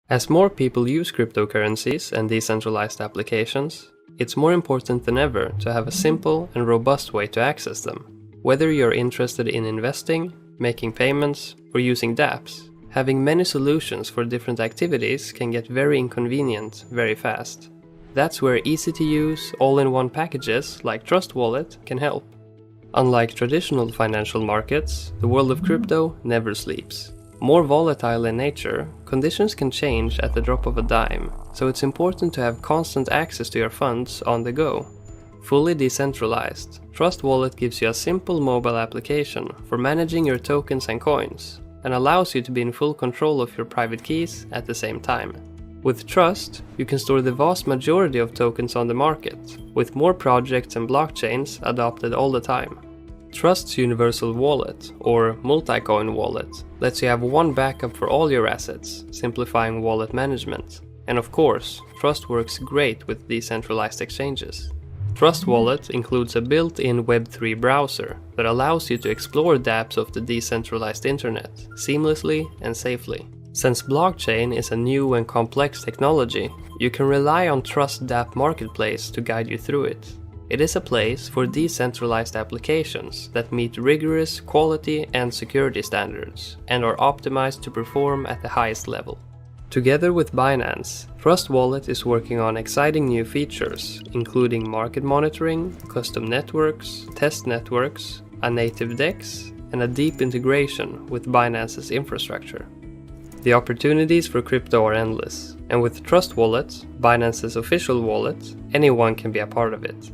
As more people use cryptocurrencies and decentralized applications, it's more important than ever to have a simple and robust way to access them. Whether you're interested in investing, making payments, or using dApps, having many solutions for different activities can get very inconvenient very fast. That's where easy-to-use, all-in-one packages like Trust Wallet can help. Unlike traditional financial markets, the world of crypto never sleeps. More volatile in nature, conditions can change at the drop of a dime, so it's important to have constant access to your funds on the go. Fully decentralized, Trust Wallet gives you a simple mobile application for managing your tokens and coins, and allows you to be in full control of your private keys at the same time. With Trust, you can store the vast majority of tokens on the market, with more projects and blockchains adopted all the time. Trust's Universal Wallet, or multi-coin wallet, lets you have one backup for all your assets, simplifying wallet management. And of course, Trust works great with decentralized exchanges. Trust Wallet includes a built-in Web3 browser that allows you to explore dApps of the decentralized internet seamlessly and safely. Since blockchain is a new and complex technology, you can rely on Trust dApp Marketplace to guide you through it. It is a place for decentralized applications that meet rigorous quality and security standards and are optimized to perform at the highest level. Together with Binance, Trust Wallet is working on exciting new features, including market monitoring, custom networks, test networks, a native DEX, and a deep integration with Binance's infrastructure. The opportunities for crypto are endless, and with Trust Wallet, Binance's official wallet, anyone can be a part of it.